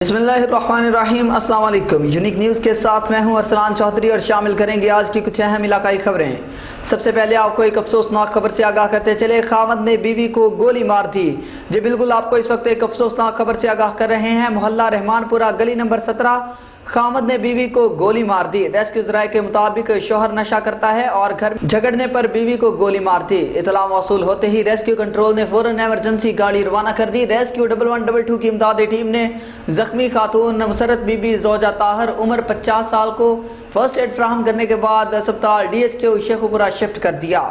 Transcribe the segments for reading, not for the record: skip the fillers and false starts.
बिस्मिल्लाहिर्रहमानिर्रहीम। अस्सलाम वालेकुम। यूनिक न्यूज़ के साथ मैं हूं अरसलान चौधरी और शामिल करेंगे आज की कुछ अहम इलाकाई खबरें। सबसे पहले आपको एक अफसोसनाक खबर से आगाह करते चले। खावंद ने बीवी को गोली मार दी। जी बिल्कुल, आपको इस वक्त एक अफसोसनाक खबर से आगाह कर रहे हैं। मोहल्ला रहमानपुरा गली नंबर 17 खावंद ने बीवी को गोली मार दी। रेस्क्यू ज़राए के मुताबिक शोहर नशा करता है और घर झगड़ने पर बीवी को गोली मार दी। इतला मौसूल होते ही रेस्क्यू कंट्रोल ने फौरन एमरजेंसी गाड़ी रवाना कर दी। रेस्क्यू 1122 की इमदादी टीम ने जख्मी खातून मुसरत बीबी जोजा ताहर उम्र 50 साल को फर्स्ट एड फराहम करने के बाद अस्पताल DHQ शेखुपुरा शिफ्ट कर दिया।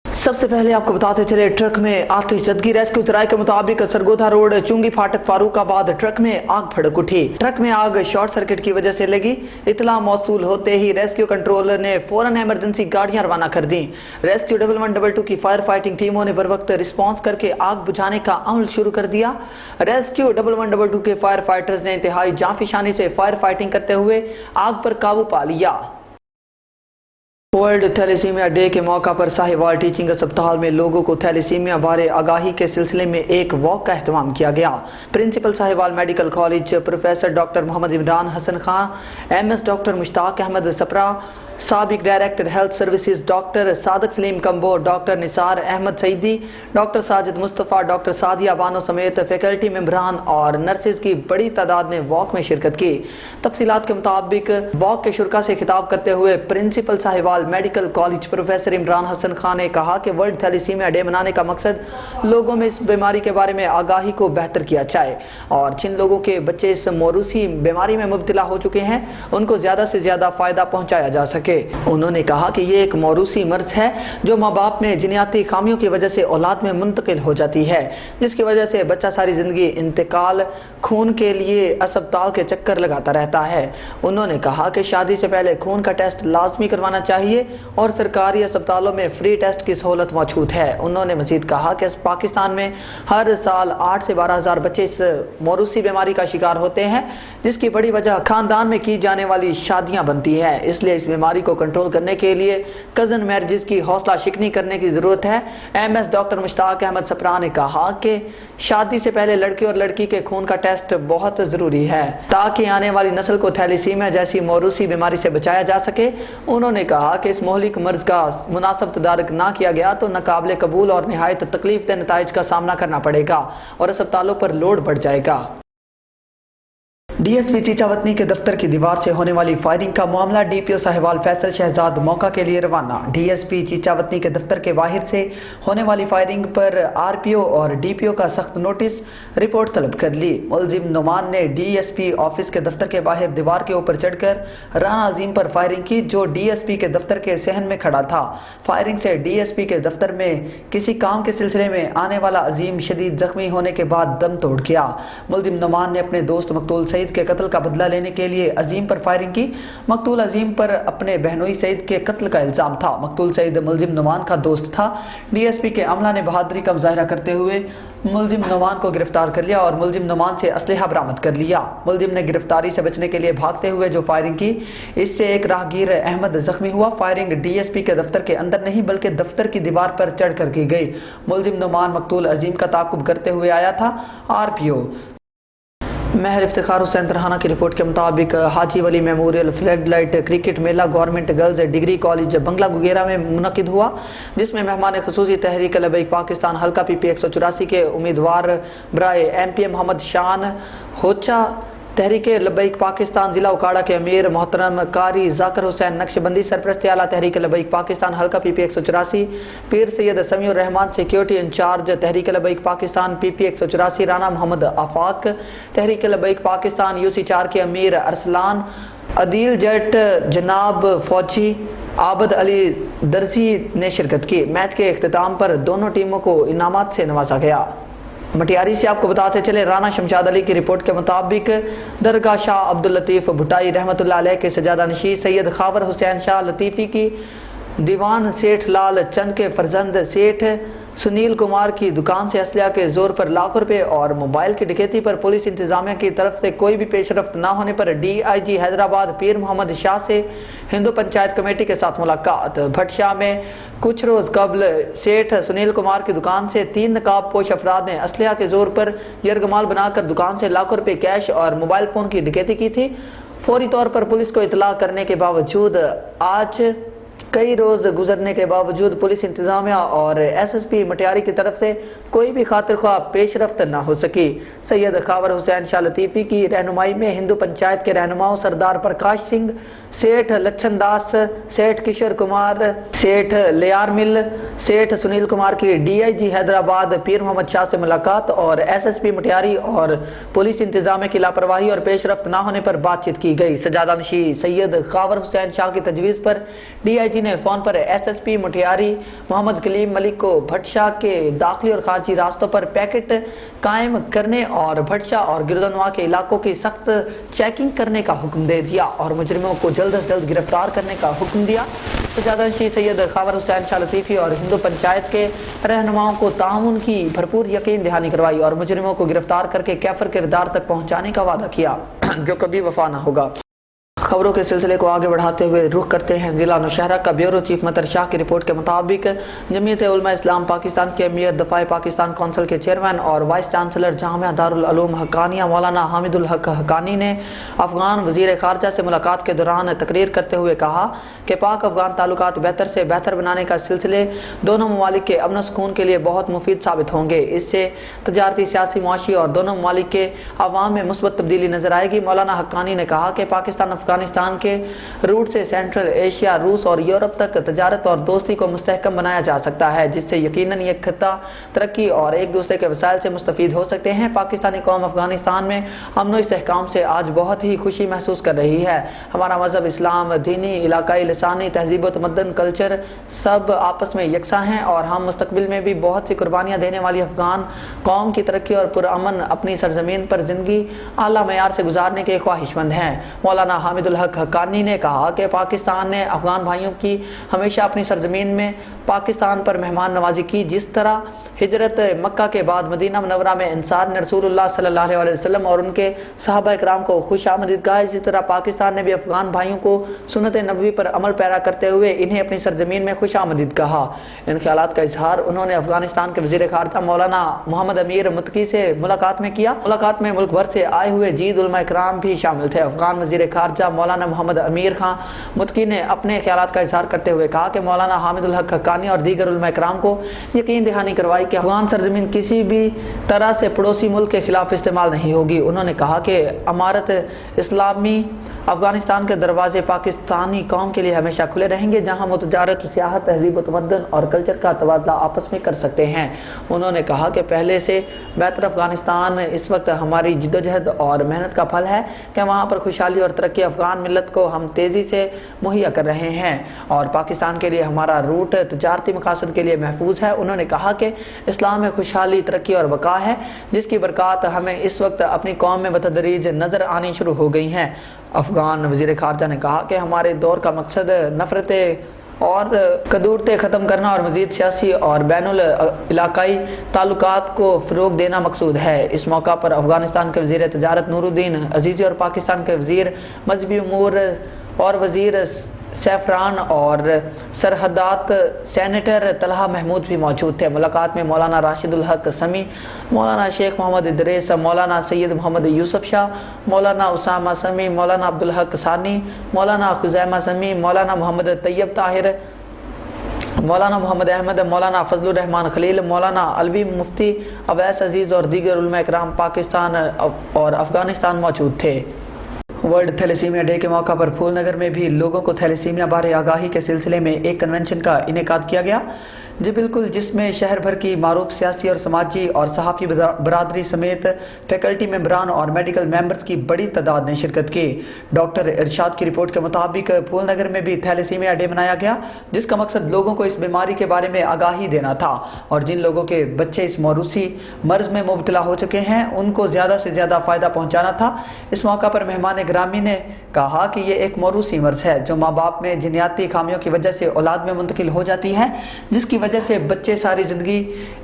सबसे पहले आपको बताते चले, ट्रक में आतिश ज़दगी। रेस्क्यू ज़राए के मुताबिक सरगोधा रोड चुंगी फाटक फारूकाबाद ट्रक में आग भड़क उठी। ट्रक में आग शॉर्ट सर्किट की वजह से लगी। इतला मौसूल होते ही रेस्क्यू कंट्रोल ने फौरन एमरजेंसी गाड़ियां रवाना कर दी। रेस्क्यू 1122 की फायर फाइटिंग टीमों ने बर वक्त रिस्पॉन्स करके आग बुझाने का अमल शुरू कर दिया। रेस्क्यू 1122 के फायर फाइटर्स ने इंतहाई जांफिशानी से फायर फाइटिंग करते हुए आग पर काबू पा लिया। वर्ल्ड थैलेसीमिया डे के मौका पर साहिवाल टीचिंग अस्पताल में लोगों को थैलेसीमिया बारे आगाही के सिलसिले में एक वॉक का एहतमाम किया गया। Principal Sahiwal medical college professor doctor Mohammad Imran Hasan Khan, MS doctor Mushtaq Ahmed Sapra, साबिक director health services doctor Sadiq Saleem Kamboh, doctor Nisar Ahmed Saeedi, doctor Sajid Mustafa, doctor Sadia Bano समेत फैकल्टी मेंबरान और नर्सेज की बड़ी तादाद ने वॉक में शिरकत की। तफसीलात के मुताबिक वॉक के शुरका से खिताब करते हुए principal Sahiwal medical college professor Imran Hasan Khan ने कहा कि वर्ल्ड थैलेसीमिया डे मनाने का मकसद लोगों में इस बीमारी के बारे में आगाही को बेहतर किया जाए और जिन लोगों के बच्चे इस मौरूसी बीमारी में मुब्तला हो चुके हैं उनको ज़्यादा से ज़्यादा फ़ायदा पहुँचाया जा सके। उन्होंने कहा कि ये एक मौरूसी मर्ज है जो माँ बाप में जिनियाती खामियों की वजह से औलाद में मुंतकिल हो जाती है, जिसकी वजह से बच्चा सारी ज़िंदगी इंतकाल खून के लिए अस्पताल के चक्कर लगाता रहता है। उन्होंने कहा कि शादी से पहले खून का टेस्ट लाजमी करवाना चाहिए और सरकारी अस्पतालों में फ्री टेस्ट की सहूलत मौजूद है। उन्होंने मजीद कहा कि पाकिस्तान में हर साल 8 से 12 हज़ार बच्चे इस मौरूसी बीमारी का शिकार होते हैं, जिसकी बड़ी वजह खानदान में की जाने वाली शादियां बनती है। इसलिए इस बीमारी को कंट्रोल करने के लिए कज़न मैरिजेस की हौसला शिकनी करने की ज़रूरत है। MS डॉक्टर मुश्ताक अहमद सपरा ने कहा कि शादी से पहले लड़के और लड़की के खून का टेस्ट बहुत ज़रूरी है ताकि आने वाली नस्ल को थैलेसीमिया जैसी मौरूसी बीमारी से बचाया जा सके। उन्होंने कहा कि इस मोहलिक मर्ज का मुनासिब तदारक ना किया गया तो नाकाबिले कबूल और निहायत तकलीफ दह नताइज का सामना करना पड़ेगा और अस्पतालों पर लोड बढ़ जाएगा। DSP चीचावतनी के दफ्तर की दीवार से होने वाली फायरिंग का मामला DPO साहिवाल फैसल शहजाद मौका के लिए रवाना। DSP चीचावतनी के दफ्तर के बाहर से होने वाली फायरिंग पर RPO और DPO का सख्त नोटिस रिपोर्ट तलब कर ली। मुलजिम नुमान ने DSP ऑफिस के दफ्तर के बाहर दीवार के ऊपर चढ़कर राना अजीम पर फायरिंग की जो DSP के दफ्तर के सहन में खड़ा था। फायरिंग से DSP के दफ्तर में किसी काम के सिलसिले में आने वाला अजीम शदीद जख्मी होने के बाद दम तोड़ गया। मुलजिम नुमान ने अपने दोस्त मकतूल सईद के कत्ल का बदला लेने के लिए अजीम पर फायरिंग की। मकतूल अजीम पर अपने बहनोई सईद के कत्ल का इल्जाम था। मकतूल सईद मुलजिम नुमान का दोस्त था। DSP के अमला ने बहादुरी का मुजाहिरा करते हुए मुलजिम नुमान को गिरफ्तार कर लिया और मुलजिम नुमान से असलहा बरामद कर लिया। मुलजिम ने गिरफ्तारी से बचने के लिए भागते हुए जो फायरिंग की, इससे एक राहगीर अहमद जख्मी हुआ। फायरिंग DSP के दफ्तर के अंदर नहीं बल्कि दफ्तर की दीवार पर चढ़ कर की गई। मुलजिम नुमान मकतूल अजीम का ताकुब करते हुए आया था। RPO महर इफ्तिखार हुसैन तरहाना की रिपोर्ट के मुताबिक हाजी वली मेमोरियल फ्लड लाइट क्रिकेट मेला गवर्नमेंट गर्ल्स डिग्री कॉलेज बंगला गुगेरा में मुनक़िद हुआ, जिसमें मेहमान खुसूसी तहरीक लबैक पाकिस्तान हल्का PP 184 के उम्मीदवार बराए MPA मोहम्मद शान होचा, तहरीक लबैक पाकिस्तान ज़िला उकाड़ा के अमीर मोहतरम कारी ज़ाकिर हुसैन नक्शबंदी, सरपरस्ती आला तहरीक लबैक पाकिस्तान हल्का PP 184 पीर सैयद समीउर रहमान, सिक्योरिटी इंचार्ज तहरीक लबैक पाकिस्तान PP 184 राना मोहम्मद आफाक, तहरीक लबैक पाकिस्तान UC4 के अमीर अरसलान अदील जट जनाब फौजी आबद अली दर्जी ने शिरकत की। मैच के इख्तिताम पर दोनों टीमों को इनामात से नवाजा गया। मटियारी से आपको बताते चले, राना शमशाद अली की रिपोर्ट के मुताबिक दरगाह शाह अब्दुल लतीफ़ भुटाई रहमतुल्लाह अलैह के सजादा नशी सैयद खावर हुसैन शाह लतीफ़ी की दीवान सेठ लाल चंद के फर्जंद सेठ सुनील कुमार की दुकान से असलिया के जोर पर लाखों रुपए और मोबाइल की डकैती पर पुलिस इंतजामिया की तरफ से कोई भी पेशरफ्त न होने पर DIG हैदराबाद पीर मोहम्मद शाह से हिंदू पंचायत कमेटी के साथ मुलाकात। भटशाह में कुछ रोज कबल सेठ सुनील कुमार की दुकान से 3 नकाब पोश अफराद ने असलिया के जोर पर यरगमाल बनाकर दुकान से लाखों रुपए कैश और मोबाइल फोन की डकैती की थी। फौरी तौर पर पुलिस को इतला करने के बावजूद आज कई रोज गुजरने के बावजूद पुलिस इंतजामिया और SSP मटियारी की तरफ से कोई भी खातिर ख्वाह पेशरफ्त न हो सकी। सैयद खावर हुसैन शाह लतीफ़ी की रहनुमाई में हिंदू पंचायत के रहनुमाओं सरदार प्रकाश सिंह, सेठ लच्छन दास, सेठ किशोर कुमार, सेठ लियार मिल, सेठ सुनील कुमार की DIG हैदराबाद पीर मोहम्मद शाह से मुलाकात और SSP मटियारी और पुलिस इंतजामिया की लापरवाही और पेशरफ्त न होने पर बातचीत की गई। सजादानशी सैयद खावर हुसैन शाह की तजवीज़ पर DIG ने फ़ोन पर SSP मटियारी मोहम्मद कलीम मलिक को भटशाह के दाखिली और खारजी रास्तों पर पैकेट कायम करने और भटशाह और गिरदनवा के इलाकों की सख्त चेकिंग करने का हुक्म दे दिया और मुजरिमों को जल्द से जल्द गिरफ्तार करने का हुक्म दिया। सजादानशी सैयद खावर हुसैन शाह लतीफ़ी और हिंदू पंचायत के रहनुमाओं को ताउन की भरपूर यकीन दहानी करवाई और मुजरिमों को गिरफ्तार करके कैफर किरदार तक पहुँचाने का वादा किया जो कभी वफा न होगा। खबरों के सिलसिले को आगे बढ़ाते हुए रुख करते हैं जिला नौशहरा का। ब्यूरो चीफ मतर शाह की रिपोर्ट के मुताबिक जमीयत उलमा इस्लाम पाकिस्तान के अमीर दफाए पाकिस्तान कौंसिल के चेयरमैन और वाइस चांसलर जामिया दारुल उलूम हक्कानिया मौलाना हामिदुल हक हक्कानी ने अफगान वजीर खारजा से मुलाकात के दौरान तकरीर करते हुए कहा कि पाक अफगान ताल्लुकात बेहतर से बेहतर बनाने का सिलसिले दोनों ममालिक के अमन सुकून के लिए बहुत मुफीद साबित होंगे। इससे तजारती, सियासी, मुआशी और दोनों ममालिक के अवाम में मुस्बत तब्दीली नजर आएगी। मौलाना हक्कानी ने कहा कि पाकिस्तान अफगानिस्तान के रूट से सेंट्रल एशिया, रूस और यूरोप तक तजारत और दोस्ती को मुस्तहकम बनाया जा सकता है, जिससे यकीनन ये खित्ता तरक्की और एक दूसरे के वसाइल से मुस्तफीद हो सकते हैं। पाकिस्तानी कौम अफगानिस्तान में अमन व इस्तेहकाम से आज बहुत ही खुशी महसूस कर रही है। हमारा मजहब इस्लाम, दीनी, इलाकाई, लिसानी, तहजीब व तमद्दन, कल्चर सब आपस में यकसा हैं और हम मुस्तकबिल में भी बहुत सी कुर्बानियाँ देने वाली अफगान कौम की तरक्की और पुरअमन अपनी सरजमीन पर जिंदगी आला मयार से गुजारने के ख्वाहिशमंद हैं। मौलाना हामिदुल हक हक्कानी ने कहा कि पाकिस्तान ने अफगान भाइयों की हमेशा अपनी सरजमीन में पाकिस्तान पर मेहमान नवाजी की। जिस तरह हिजरत मक्का के बाद मदीना मुनव्वरा में अंसार ने रसूलुल्लाह सल्लल्लाहु अलैहि वसल्लम और उनके सहाबा इकराम को खुश आमदीद कहा, इसी तरह पाकिस्तान ने भी अफगान भाइयों को सुन्नत नबवी पर अमल पैरा करते हुए इन्हें अपनी सरजमीन में खुश आमदीद कहा। इन ख्यालात का इजहार उन्होंने अफगानिस्तान के वजीर खारजा मौलाना मोहम्मद अमीर मुत्की से मुलाकात में किया। मुलाकात में मुल्क भर से आए हुए जीद उलमा इकराम भी शामिल थे। अफगान वजीर खारजा मौलाना मोहम्मद अमीर खान मुत्की ने अपने ख्यालात का इजहार करते हुए कहा कि मौलाना हामिदुल हक हक्कानी और दीगर उलमा इकराम को यकीन दहानी करवाई कि अफगान सरजमीन किसी भी तरह से पड़ोसी मुल्क के खिलाफ इस्तेमाल नहीं होगी। उन्होंने कहा कि अमारत इस्लामी अफगानिस्तान के दरवाजे पाकिस्तानी कौम के लिए हमेशा खुले रहेंगे, जहां मुतजारत, सियाहत, तहजीब, तमद्दन और कल्चर का तबादला आपस में कर सकते हैं। उन्होंने कहा कि पहले से बेहतर अफगानिस्तान इस वक्त हमारी जिद्दोजहद और मेहनत का फल है कि वहाँ पर खुशहाली और तरक्की अफगान मिलत को हम तेज़ी से मुहैया कर रहे हैं और पाकिस्तान के लिए हमारा रूट तजारती मकासद के लिए महफूज है। उन्होंने कहा कि इस्लाम में खुशहाली, तरक्की और वक़ा है, जिसकी बरक़ात हमें इस वक्त अपनी कौम में बतदरीज नज़र आनी शुरू हो गई हैं। अफगान वज़ीर ख़ारजा ने कहा कि हमारे दौर का मकसद नफ़रतें और कदूरतें ख़त्म करना और मज़ीद सियासी और बैनुल इलाकाई ताल्लुकात को फ़रोग़ देना मकसूद है। इस मौका पर अफ़गानिस्तान के वज़ीर तजारत नूरुद्दीन अजीज़ी और पाकिस्तान के वज़ीर मजहबी उमूर और वज़ीर सैफरान और सरहदात सेनेटर तलहा महमूद भी मौजूद थे। मुलाकात में मौलाना राशिदुल हक समी, मौलाना शेख मोहम्मद इदरीस, मौलाना सैयद मोहम्मद यूसुफ शाह, मौलाना उसामा समी, मौलाना अब्दुल हक सानी, मौलाना खुज़ैमा समी, मौलाना मोहम्मद तैयब ताहिर, मौलाना मोहम्मद अहमद, मौलाना फजलुर रहमान खलील, मौलाना अलवी मुफ्ती अवैस अजीज़ और दीगर उलमा इकराम पाकिस्तान और अफ़गानिस्तान मौजूद थे। वर्ल्ड थैलेसीमिया डे के मौका पर फूलनगर में भी लोगों को थैलेसीमिया बारे आगाही के सिलसिले में एक कन्वेंशन का इनेकाद किया गया। जी बिल्कुल, जिसमें शहर भर की मारूफ सियासी और समाजी और सहाफ़ी बरादरी समेत फैकल्टी मेंबरान और मेडिकल मेंबर्स की बड़ी तादाद ने शिरकत की। डॉक्टर इरशाद की रिपोर्ट के मुताबिक फूलनगर में भी थैलेसीमिया डे मनाया गया, जिसका मकसद लोगों को इस बीमारी के बारे में आगाही देना था और जिन लोगों के बच्चे इस मौरूसी मर्ज में मुब्तला हो चुके हैं उनको ज़्यादा से ज़्यादा फ़ायदा पहुँचाना था। इस मौका पर मेहमान ग्रामी ने कहा कि ये एक मौरूसी मर्ज है जो माँ बाप में जिनियाती खामियों की वजह से औलाद में मुंतकिल हो जाती है, जिसकी वजह से बच्चे सारी ज़िंदगी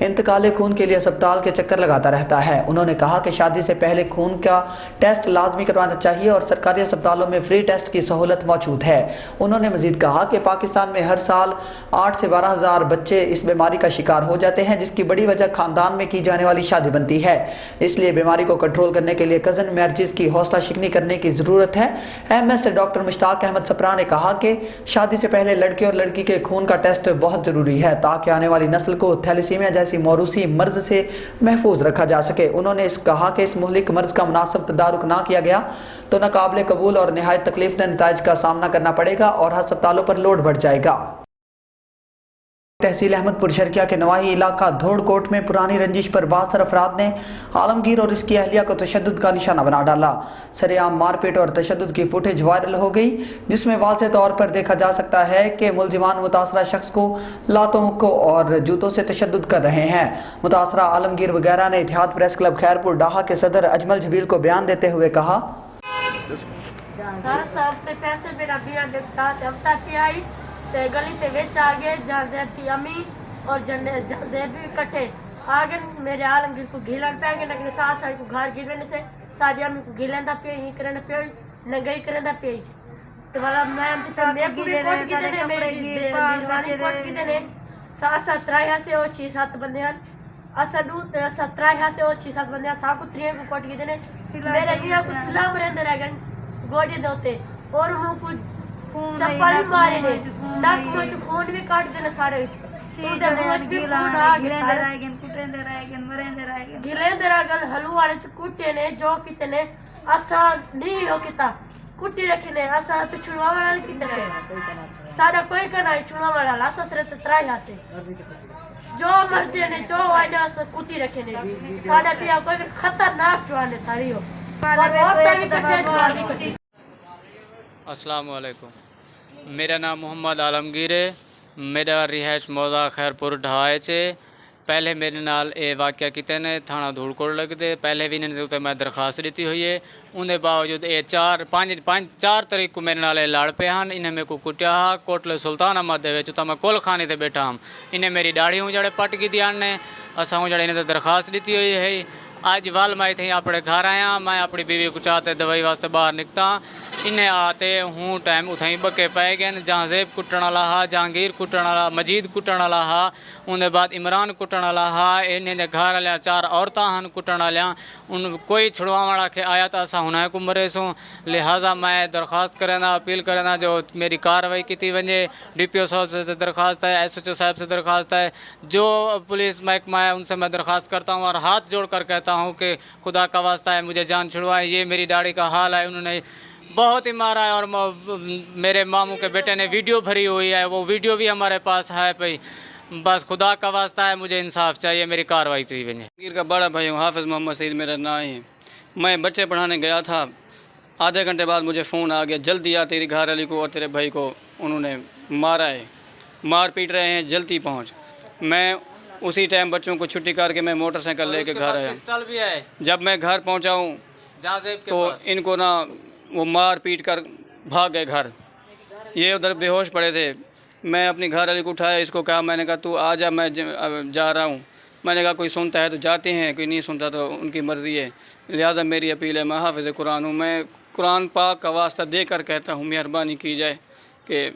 इंतकाल खून के लिए अस्पताल के चक्कर लगाता रहता है। उन्होंने कहा कि शादी से पहले खून का टेस्ट लाजमी करवाना चाहिए और सरकारी अस्पतालों में फ्री टेस्ट की सहूलत मौजूद है। उन्होंने मजीद कहा कि पाकिस्तान में हर साल 8 से 12 हज़ार बच्चे इस बीमारी का शिकार हो जाते हैं, जिसकी बड़ी वजह खानदान में की जाने वाली शादी बनती है। इसलिए बीमारी को कंट्रोल करने के लिए कज़न मैरिजेस की हौसला शिकनी करने की ज़रूरत है। MS डॉक्टर मुश्ताक अहमद सप्रा ने कहा कि शादी से पहले लड़के और लड़की के खून का टेस्ट बहुत ज़रूरी है ताकि आने वाली नस्ल को थैलेसीमिया जैसी मौरूसी मर्ज से महफूज रखा जा सके। उन्होंने कहा कि इस मुहलिक मर्ज का मुनासिब तदारुक ना किया गया तो नाकाबिले कबूल और निहायत तकलीफदेह नताइज का सामना करना पड़ेगा और अस्पतालों पर लोड बढ़ जाएगा। तहसील अहमदपुर शर्किया के नवाही इलाका धोड़कोट में पुरानी रंजिश पर बासर अफराद ने आलमगीर और इसकी अहलिया को तशद्दुद का निशाना बना डाला। सरेआम मारपीट और तशद्दुद की फुटेज वायरल हो गई, जिसमें वाज़ेह तौर पर देखा जा सकता है कि मुलजिमान मुतासरा शख्स को लातों मुक्कों और जूतों से तशद्दुद कर रहे हैं। मुतासरा आलमगीर वगैरह ने इतिहाद प्रेस क्लब खैरपुर डाहा के सदर अजमल जबील को बयान देते हुए कहा, गली ते विच आ गए जहाँ ज़ैब की अम्मी और ज़ैब भी इकट्ठे आ गए। मेरे आलमगीर को घिलन पै गए, लेकिन सास को घर गिरने से साड़ी अम्मी को घिलंदा पे ही करना पे नंगाई करना पे तो वाला मैं मेरे को भी कोट की देने मेरी दीवानी कोट की देने सास 17 से और 6-7 बंदे हैं असडू 17 से और 6-7 बंदे हैं साको 3 को कोट की देने मेरे ये को सलाम रहंदे रह गए गोडी दोते और उनको चप्पल भी मारे ने नक में खून भी काट देने सारे उधर मुझ भी खून आ गया सारे गिलेंदे रह गए हलू वाले कुट्टे ने जो किते ने असा नहीं हो किता कुट्टी रखे ने असा तो छुड़वा वाला किते से सारा कोई का नहीं छुड़वा वाला लासा सरे तो त्राया से जो मर्जी ने जो वाइना से कुट्टी रखे ने सारा पिया कोई खतरनाक जवान है सारी हो और भी कटे जवान भी कटे। अस्सलाम वालेकुम, मेरा नाम मोहम्मद आलमगीर है। मेरा रिहाइश मौदा खैरपुर ढाए से पहले मेरे नाल ये वाक़या किते ने थाना धूड़कोट लगते पहले भी इन्होंने तो मैं दरखास्त दी हुई है। उनके बावजूद ये 4 तरीक को मेरे नाल लड़ पे हैं। इन्हें मेरे को कुटिया हा कोटले सुल्तानाबाद तो मैं कोल खाने से बैठा हम। इन्हें मेरी दाढ़ी उजड़े पट की दी ने असा उजड़े इन्हें तो दरखास्त दी हुई है। अज वाल मैं इतने अपने घर आया, मैं अपनी बीवी को चाहते दवाई वास्ते बाहर निकता। इन्हें आते हूँ टाइम उथई बके पै गए जहाँ ज़ेब कुटन वाला हा, जहांगीर कुटन वाला, मजीद कुटन वाला हा, उनके बाद इमरान कुटन वाला हा। इन्हें घर वाले 4 औरतां हन कुटन वालियाँ उन कोई छुड़वा वाला के आया तो असा हुना को मरे सो। लिहाजा मैं दरख्वास्त करना अपील करना जो मेरी कार्रवाई की वजे। DPO साहब से दरख्वास्त है, SHO साहब से दरख्वास्त है, जो पुलिस महकमा है उनसे मैं दरख्वास्त करता हूँ और हाथ जोड़ कर कहता हूँ कि खुदा का वास्ता है मुझे जान छुड़वाएं। ये मेरी दाढ़ी का हाल है, उन्होंने बहुत ही मारा है और मेरे मामू के बेटे ने वीडियो भरी हुई है, वो वीडियो भी हमारे पास है भाई। बस खुदा का वास्ता है मुझे इंसाफ चाहिए, मेरी कार्रवाई चाहिए। गिर का बड़ा भाई हूँ, हाफिज़ मोहम्मद सईद मेरा नाम है। मैं बच्चे पढ़ाने गया था, आधे घंटे बाद मुझे फ़ोन आ गया, जल्दी आ तेरी घर वाली को और तेरे भाई को उन्होंने मारा है, मार पीट रहे हैं, जल्दी पहुँच। मैं उसी टाइम बच्चों को छुट्टी करके मैं मोटरसाइकिल लेके घर आया। पिस्टल भी है। जब मैं घर पहुँचा हूँ तो इनको ना वो मार पीट कर भाग गए घर। ये उधर बेहोश पड़े थे। मैं अपनी घर वाली को उठाया, इसको कहा, मैंने कहा तू आ जा, मैं जा रहा हूँ। मैंने कहा कोई सुनता है तो जाते हैं, कोई नहीं सुनता तो उनकी मर्ज़ी है। लिहाजा मेरी अपील है, मैं हाफिज़ कुरान हूँ, मैं कुरान पाक का वास्ता दे कर कहता हूँ मेहरबानी की जाए कि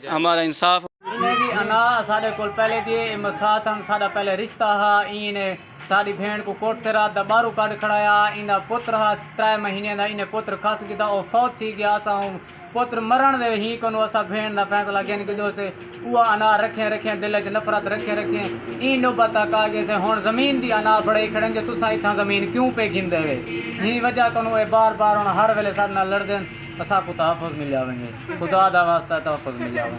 हमारा इंसाफ। इन्हें भी अना साढ़े को पहले दिए मसातन साढ़ा पहले रिश्ता हा। इन्हें साड़ी भेड़ को कोट ते रात बारू काट खड़ाया। इन्हें पुत्र हा 3 महीने का, इन्हें पुत्र खस गया और फौत थी गया। असा हूँ पुत्र मरण दे ही को असा भेड़ का फैसला किया कि जो से वो अना रखें दिल च नफरत रखें। इन नौबत आगे से हुण ज़मीन की अना बड़े खड़े जो तुसा इतना ज़मीन क्यों पे गिनदे वे। यही वजह को बार बार हर वेले साढ़े नाल लड़दे। असा को तहफ़ुज़ मिल जावे, खुदा दा वास्ता तहफ़ुज़ मिल जावे।